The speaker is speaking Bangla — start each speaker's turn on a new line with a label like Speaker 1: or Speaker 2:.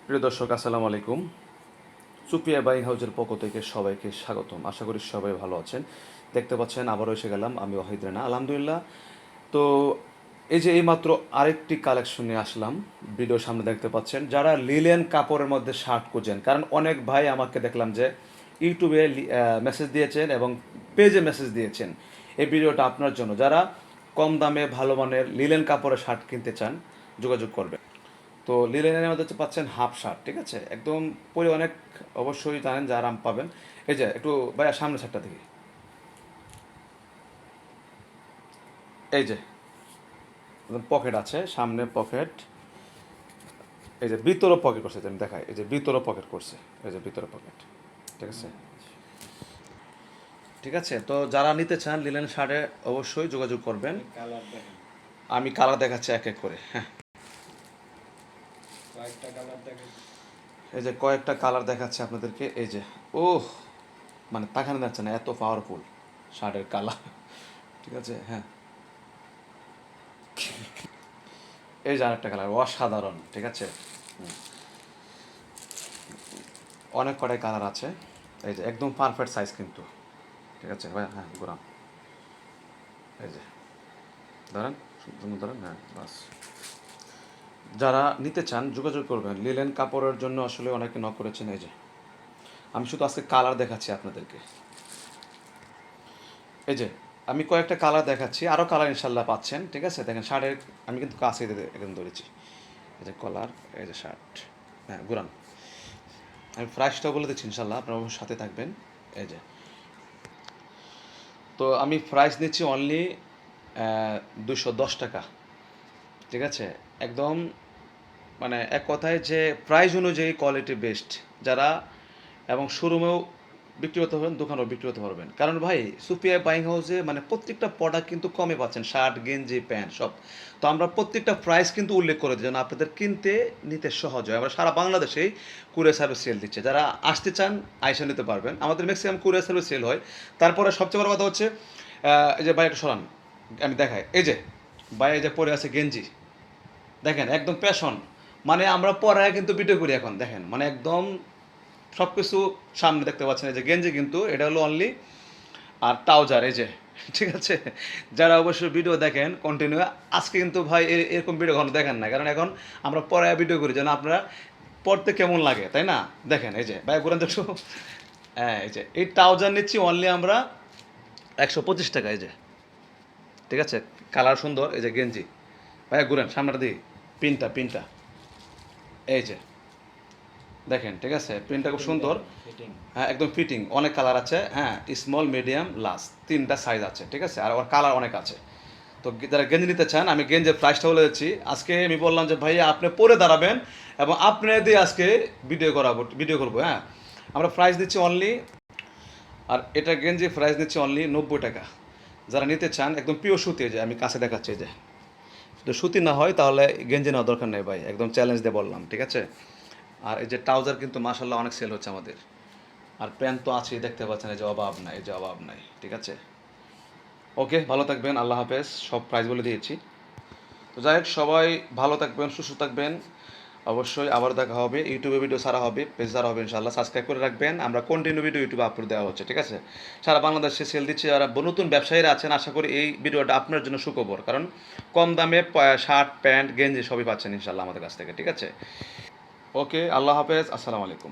Speaker 1: প্রিয় দর্শক, আসসালামু আলাইকুম। সুপ্রিয়া বাইং হাউজের পক্ষ থেকে সবাইকে স্বাগতম। আশা করি সবাই ভালো আছেন। দেখতে পাচ্ছেন আবারও এসে গেলাম আমি ওয়াহিদ রানা, আলহামদুলিল্লাহ। তো এই যে এইমাত্র আরেকটি কালেকশন নিয়ে আসলাম। ভিডিওর সামনে দেখতে পাচ্ছেন, যারা লিলেন কাপড়ের মধ্যে শার্ট খুঁজেন, কারণ অনেক ভাই আমাকে দেখলাম যে ইউটিউবে মেসেজ দিয়েছেন এবং পেজে মেসেজ দিয়েছেন। এই ভিডিওটা আপনার জন্য, যারা কম দামে ভালো মানের লিলেন কাপড়ের শার্ট কিনতে চান, যোগাযোগ করবেন। তো লিলেনের মধ্যে হচ্ছে পাচ্ছেন হাফ শার্ট, ঠিক আছে, একদম পরে অনেক, অবশ্যই জানেন যে আরাম পাবেন। এই যে একটু ভাইয়া সামনে শার্টটা দেখি, এই যে পকেট আছে, সামনে পকেট, এই যে ভিতরও পকেট করছে, আমি দেখাই, এই যে ভিতরও পকেট করছে, এই যে ভিতরে পকেট, ঠিক আছে। ঠিক আছে, তো যারা নিতে চান লিলেন শার্টে অবশ্যই যোগাযোগ করবেন।
Speaker 2: কালার দেখেন,
Speaker 1: আমি কালার দেখাচ্ছি এক এক করে, হ্যাঁ।
Speaker 2: কয়েকটা কালার দেখেন।
Speaker 1: এই যে কয়েকটা কালার দেখাচ্ছে আপনাদেরকে, এই যে ওহ, মানে তাকানো যাচ্ছে না, এত পাওয়ারফুল শার্টের কালার, ঠিক আছে, হ্যাঁ। এই যে আরেকটা কালার, অসাধারণ, ঠিক আছে। অনেক কটাই কালার আছে, এই যে একদম পারফেক্ট সাইজ কিন্তু, ঠিক আছে ভাই, হ্যাঁ ঘোরান, এই যে ধরেন, সুন্দর ধরেন, হ্যাঁ বাস। যারা নিতে চান যোগাযোগ করবেন। লিলেন কাপড়ের জন্য আসলে অনেকে নক করেছেন। এই যে আমি শুধু আজকে কালার দেখাচ্ছি আপনাদেরকে, এই যে আমি কয়েকটা কালার দেখাচ্ছি, আরও কালার ইনশাল্লাহ পাচ্ছেন, ঠিক আছে। দেখেন শার্টের, আমি কিন্তু কাছে একদম ধরেছি, এই যে কলার, এই যে শার্ট, হ্যাঁ ঘুরান। আমি প্রাইসটাও বলে দিচ্ছি ইনশাল্লাহ, আপনারা অবশ্যই সাথে থাকবেন। এই যে, তো আমি প্রাইস নিচ্ছি অনলি 210 টাকা, ঠিক আছে। একদম মানে এক কথায় যে প্রাইস অনুযায়ী কোয়ালিটি বেস্ট। যারা এবং শোরুমেও বিক্রি করতে পারবেন, দোকানেও বিক্রি করতে পারবেন, কারণ ভাই সুপিয়া বাইং হাউসে মানে প্রত্যেকটা প্রোডাক্ট কিন্তু কমে পাচ্ছেন, শার্ট গেঞ্জি প্যান্ট সব। তো আমরা প্রত্যেকটা প্রাইস কিন্তু উল্লেখ করে দিই যেন আপনাদের কিনতে নিতে সহজ হয়। আমরা সারা বাংলাদেশেই কুরিয়ার সার্ভিস সেল দিচ্ছে, যারা আসতে চান আইসা নিতে পারবেন। আমাদের ম্যাক্সিমাম কুরিয়ার সার্ভিস সেল হয়। তারপরে সবচেয়ে বড় কথা হচ্ছে, এই যে ভাই একটু সরান, আমি দেখাই, এই যে ভাই এই যে পরে আছে গেঞ্জি, দেখেন একদম প্যাশন, মানে আমরা পরায় কিন্তু ভিডিও করি এখন, দেখেন মানে একদম সব কিছু সামনে দেখতে পাচ্ছেন। এই যে গেঞ্জি কিন্তু এটা হলো অনলি, আর ট্রাউজার, এই যে, ঠিক আছে। যারা অবশ্যই ভিডিও দেখেন কন্টিনিউ, আজকে কিন্তু ভাই এরকম ভিডিও কখনো দেখেন না, কারণ এখন আমরা পরায় ভিডিও করি যেন আপনারা পড়তে কেমন লাগে, তাই না। দেখেন এই যে ভাই ঘুরান দেখো, হ্যাঁ এই যে এই ট্রাউজার নিচ্ছি অনলি আমরা 125 টাকা, এই যে, ঠিক আছে। কালার সুন্দর, এই যে গেঞ্জি, ভাই ঘুরেন সামনেটা দিই, পিনটা পিনটা, এই যে দেখেন, ঠিক আছে, প্রিন্টটা খুব সুন্দর,
Speaker 2: ফিটিং
Speaker 1: হ্যাঁ একদম ফিটিং। অনেক কালার আছে, হ্যাঁ, স্মল মিডিয়াম লার্জ তিনটা সাইজ আছে, ঠিক আছে, আর ওর কালার অনেক আছে। তো যারা গেঞ্জি নিতে চান, আমি গেঞ্জের প্রাইসটা বলে দিচ্ছি। আজকে আমি বললাম যে ভাইয়া আপনি পরে দাঁড়াবেন এবং আপনি দিয়ে আজকে ভিডিও করবো, হ্যাঁ। আমরা প্রাইস দিচ্ছি অনলি, আর এটা গেঞ্জি প্রাইস দিচ্ছি অনলি 90 টাকা। যারা নিতে চান একদম পিওর সুতি, যে আমি কাছে দেখাচ্ছি, যে যদি সুতি না হয় তাহলে গেঞ্জি নেওয়ার দরকার নেই ভাই, একদম চ্যালেঞ্জ দিয়ে বললাম, ঠিক আছে। আর এই যে ট্রাউজার কিন্তু মাশাল্লাহ অনেক সেল হচ্ছে আমাদের। আর প্যান্ট তো আছেই, দেখতে পাচ্ছেন, এই যে অভাব নাই, এই যে অভাব নাই, ঠিক আছে। ওকে, ভালো থাকবেন, আল্লাহ হাফেজ, সব প্রাইস বলে দিয়েছি। তো যাই হোক, সবাই ভালো থাকবেন, সুস্থ থাকবেন। অবশ্যই আবার দেখা হবে, ইউটিউবে ভিডিও ছাড়া হবে, পেজ ছাড়া হবে ইনশাল্লাহ, সাবস্ক্রাইব করে রাখবেন। আমরা কন্টিনিউ ভিডিও ইউটিউবে আপলোড দেওয়া হচ্ছে, ঠিক আছে। সারা বাংলাদেশে সেল দিচ্ছে। যারা নতুন ব্যবসায়ীরা আছেন, আশা করি এই ভিডিওটা আপনার জন্য সুখবর, কারণ কম দামে শার্ট প্যান্ট গেঞ্জি সবই পাচ্ছেন ইনশাল্লাহ আমাদের কাছ থেকে, ঠিক আছে। ওকে, আল্লাহ হাফেজ, আসসালামু আলাইকুম।